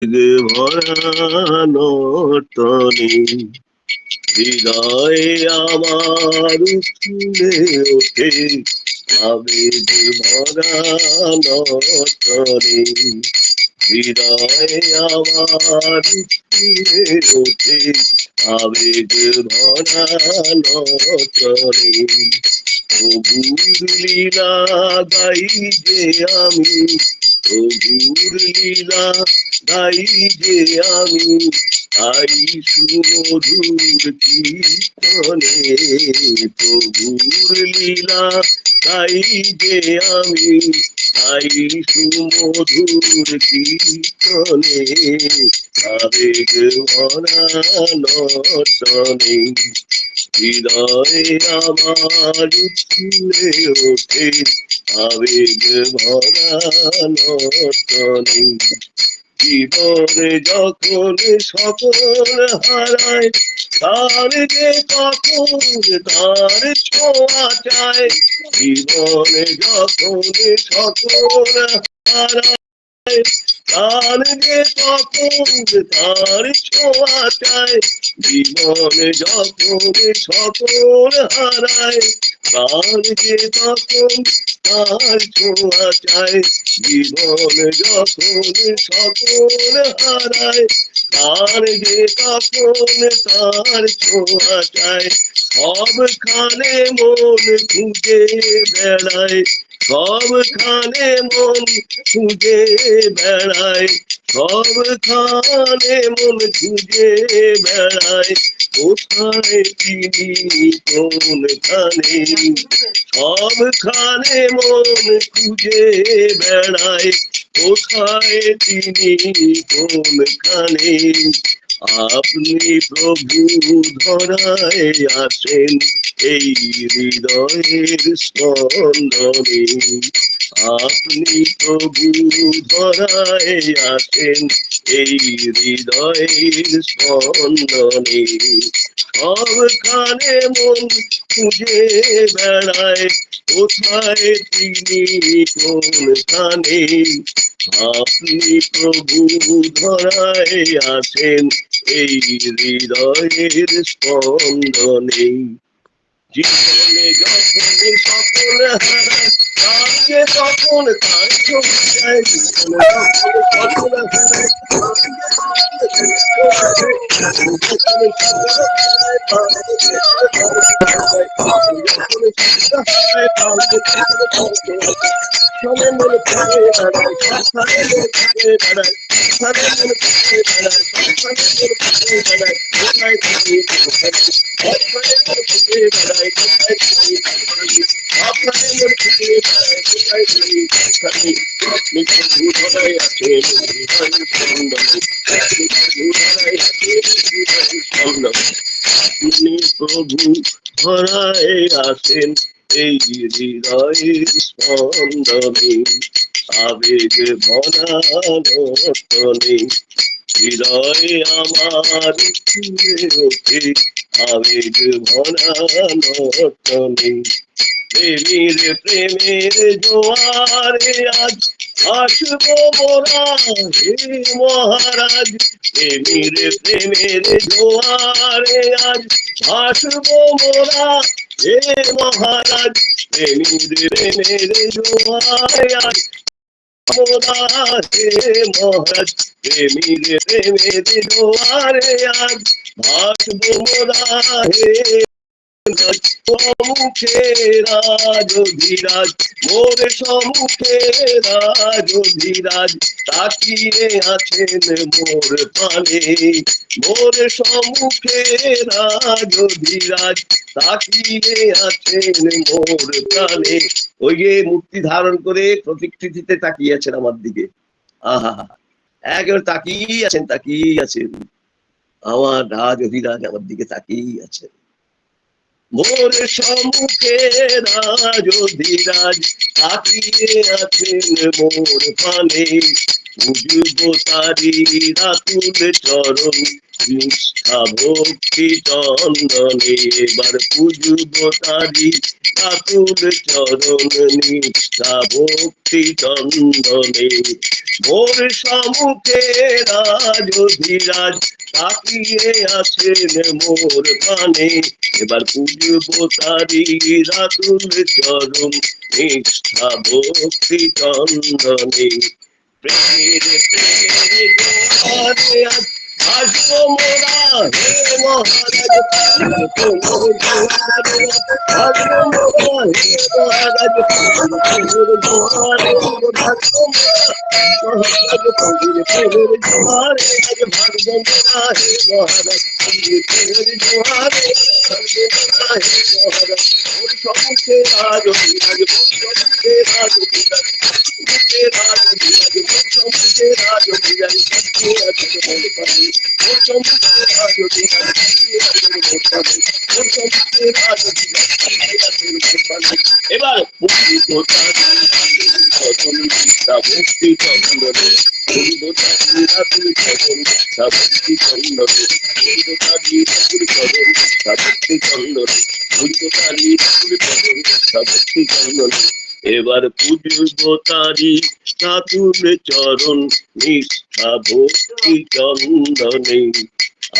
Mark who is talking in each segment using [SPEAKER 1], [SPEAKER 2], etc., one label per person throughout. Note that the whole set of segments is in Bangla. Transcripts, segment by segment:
[SPEAKER 1] ভরানো টনে হৃদয়ে আমার ফুলে ওঠে আবেগ ভরানো টনে হৃদয়ে আমার ফুলে ওঠে আবেগ ভরানো টনে প্রভুর লীলা গাই যে আমি প্রভুর লীলা গাই যে আমি তাই সুমধুর কীর্তনে প্রভুর লীলা গাই যে আমি তাই সুমধুর কীর্তনে আবেগ ভরা নটনে হৃদয়ে আমার উঠলে ওঠে আবেগ ভরা নটনে জীবনে যখন সকল হারায় তার যে তখন তার ছোঁয়া চায় জীবনে যখন সকল হারায় তার যে তখন তার ছোঁয়া চায় জীবনে যখন সকল হারায় তার যে তখন তার ছোঁয়া চায় জীবনে যখন সকল হারায় তার যে তখন তার ছোঁয়া চায় সবখানে মন খুঁজে বেড়ায় সবখানে মন খুঁজে বেড়ায় সবখানে মন খুঁজে বেড়ায় কোথায় তিনি কোনখানে সবখানে মন খুঁজে বেড়ায় কোথায় তিনি কোনখানে আপনি প্রভু ধরায় আসেন এই হৃদয়ের স্পন্দনে আপনি প্রভু ধরায় আসেন এই হৃদয়ের স্পন্দনে সবখানে মন খুঁজে বেড়ায় কোথায় তিনি কোনখানে আপনি প্রভু ধরায় আসেন এই হৃদয়ের স্পন্দনে জীবনে যখন সকল হারায় তাকে তখন তার ছোঁয়ায় জীবনে যখন প্রভু ধরায় আসেন এই হৃদয়ের স্পন্দনে আবেগ ভরা নটনে হৃদয়ে আমার ফুলে ওঠে আবেগ ভরা নটনে প্রেমের প্রেমের জোয়ারে আজ আসবো মোরা হে মহারাজ প্রেমের প্রেমের জোয়ারে আজ আসবো মোরা হে মহারাজ প্রেমের প্রেমের জোয়ারে আজ মোরা হে মহারাজ প্রেমের প্রেমের জোয়ারে আজ ভাসবো মোরা হে সম্মুখে রাজধিরাজ মোর সম্মুখে রাজধিরাজ তাকিয়ে আছেন মোর পানে মোর সম্মুখে রাজধিরাজ তাকিয়ে আছেন মোর প্রাণে ওই যে মূর্তি ধারণ করে প্রতিকৃতিতে তাকিয়ে আছেন আমার দিকে আহা একেবারে তাকিয়ে আছেন আমার রাজধিরাজ আমার দিকে তাকিয়ে আছেন মোর সম্মুখে রাজধিরাজ তাকিয়ে আছেন মোর পানে বুঝব তারি রাতুল চরণ নিষ্ঠা ভক্তি চন্দনে এবার পুজব তারি আতুল চরণ নিষ্ঠা ভক্তি চন্দনে মোর সম্মুখে রাজধিরাজ তাকিয়ে আছেন মোর পানে এবার পুজব তারি আতুল চরণ নিষ্ঠা ভক্তি চন্দনে প্রেমের প্রেমের জোয়ারে আজ আসবো মোরা হে মহারাজ প্রেমের জোয়ারে আসবো মোরা হে মহারাজ প্রেমের জোয়ারে ভাসবো মোরা মহারাজ প্রেমের জোয়ারে আজ ভাসবো মোরা হে মহারাজ প্রেমের জোয়ারে ভাসবো মোরা হে মহারাজ ওর সম্মুখে রাজ বিরাজ সম্মুখে রাজ বিরাজ সম্মুখে রাজ বিরাজ সম্মুখে রাজ বিরাজ সত্যি আছে মন পানি ওর সম্মুখে রাজ বিরাজ সত্যি আছে মন পানি ওর সম্মুখে রাজ বিরাজ সত্যি আছে মন পানি এবার মুক্তি দোতারি চরণ শিক্ষা ভক্তি চন্দনে দোতারি রাতুল চরণ শিক্ষা ভক্তি চন্দনে দোতারি রাতুল চরণ শিক্ষা ভক্তি চন্দনে দোতারি রাতুল চরণ শিক্ষা ভক্তি চন্দনে এবার পুজব তারি ঠাকুর চরণ নিষ্ঠা ভক্তি চন্দনে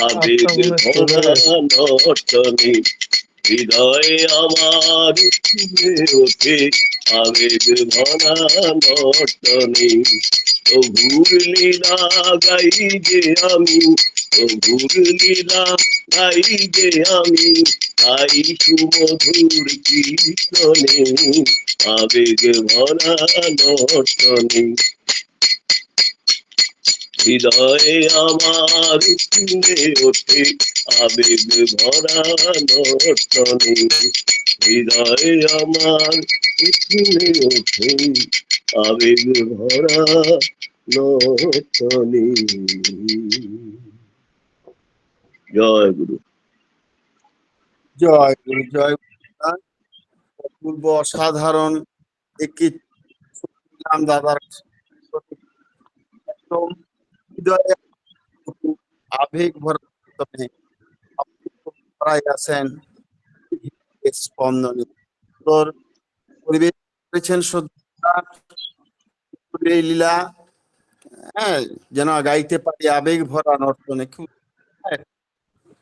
[SPEAKER 1] আবেগ ভরা নর্তনে হৃদয়ে আমার উঠে ওঠে আবেগ ভরা নর্তনে প্রভুর লীলা গাই যে আমি প্রভুর লীলা গাই যে আমি গাই সুমধুর কীর্তনে আবেগ ভরা নর্তনে হৃদয়ে আমার উঠে ওঠে আবেগ ভরা নর্তনে হৃদয়ে আমার উঠে ওঠে আবেগ ভরা নর্তনে। জয় গুরু।
[SPEAKER 2] জয় গুরু, জয় পূর্ব অসাধারণ একটি দাদার একদম হৃদয়ে আবেগ ভরা আছেন স্পন্দনে পরিবেশ করেছেন লীলা, হ্যাঁ, যেন গাইতে পারি আবেগ ভরা নর্তনে। খুব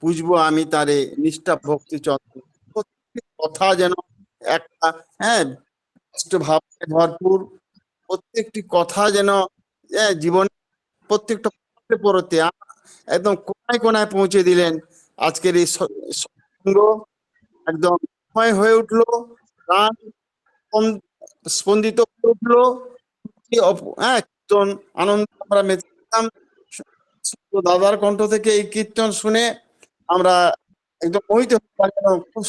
[SPEAKER 2] বুঝবো আমি তারে নিষ্ঠা ভক্তি চন্দ্র কথা যেন একটা, হ্যাঁ, ভাবে ভরপুর প্রত্যেকটি কথা যেন জীবন প্রত্যেকটা পড়তে একদম কোনায় কোনায় পৌঁছে দিলেন। আজকের এই সঙ্গ একদম সময় হয়ে উঠলো, গান স্পন্দিত হয়ে উঠলো, হ্যাঁ, কীর্তন আনন্দ আমরা মেতেছিলাম। দাদার কণ্ঠ থেকে এই কীর্তন শুনে আমরা একদম মোহিত খুব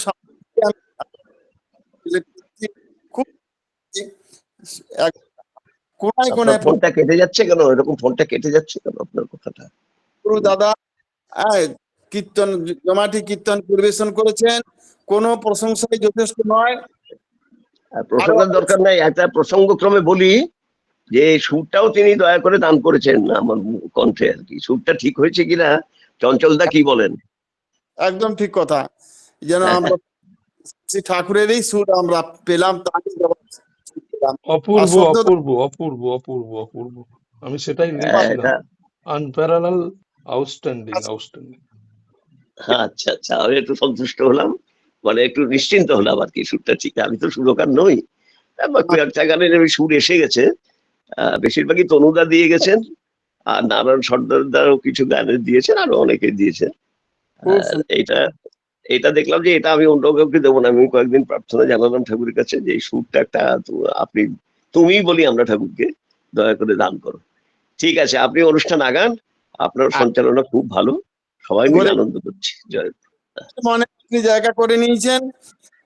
[SPEAKER 2] খুব কোনায় কোনায়।
[SPEAKER 1] ফোনটা কেটে যাচ্ছে কেন? এরকম ফোনটা কেটে যাচ্ছে কেন আপনার কথাটা?
[SPEAKER 2] গুরু দাদা কীর্তন জমাটি কীর্তন পরিবেশন করেছেন, কোনো প্রশংসাই যথেষ্ট নয়,
[SPEAKER 1] প্রশংসার দরকার নাই। একটা প্রসঙ্গক্রমে বলি যে সুরটাও তিনি দয়া করে দান করেছেন আমার কণ্ঠে আর কি। সুরটা ঠিক হয়েছে কিনা চঞ্চলদা কি বলেন?
[SPEAKER 2] একদম ঠিক কথা, যেন আমরা ঠাকুরেরই সুর আমরা পেলাম।
[SPEAKER 3] অপূর্ব অপূর্ব অপূর্ব অপূর্ব অপূর্ব, আমি সেটাই লিখছিলাম। Unparalleled, outstanding outstanding.
[SPEAKER 1] আচ্ছা আচ্ছা, আমি একটু সন্তুষ্ট হলাম, মানে একটু নিশ্চিন্ত হলাম আর কি। সুরটা ঠিক, আমি তো সুরকার নই, কয়েকটা গানের সুর এসে গেছে। বেশিরভাগই তনুদা দিয়ে গেছেন, আর নারায়ণ সর্দারদারও কিছু গানের দিয়েছেন, আরো অনেকে দিয়েছেন। এটা দেখলাম যে এটা আমি অন্য কাউকে দেবো না। আমি কয়েকদিন প্রার্থনা জানালাম ঠাকুরের কাছে যে এই সুরটা একটা আপনি, তুমি বলি আমরা ঠাকুরকে, দয়া করে দান করো। ঠিক আছে, আপনি অনুষ্ঠান আগান, আপনার সঞ্চালনা খুব ভালো, সবাই মিলে আনন্দ করছি। জয়।
[SPEAKER 2] মনে আপনি জায়গা করে নিয়েছেন,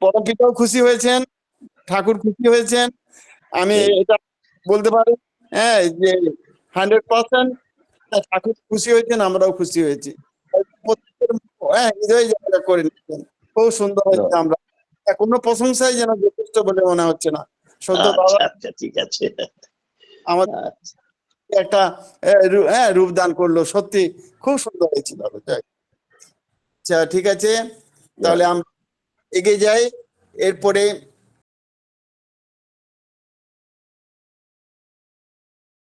[SPEAKER 2] পরমপিতাও খুশি হয়েছেন, ঠাকুর খুশি হয়েছেন। আমি এটা বলতে পারি, হ্যাঁ, যে 100% ঠাকুর খুশি হয়েছেন, আমরাও খুশি হয়েছি। হৃদয় জায়গা করে নিয়েছেন, খুব সুন্দর হয়েছে। আমরা কোনো প্রশংসাই যেন যথেষ্ট বলে মনে হচ্ছে না। সত্য দাদা,
[SPEAKER 1] আচ্ছা ঠিক আছে।
[SPEAKER 2] আমাদের একটা রূপদান করলো, সত্যি খুব সুন্দর হয়েছিল। আচ্ছা ঠিক আছে, তাহলে আমরা এগিয়ে যাই। এরপরে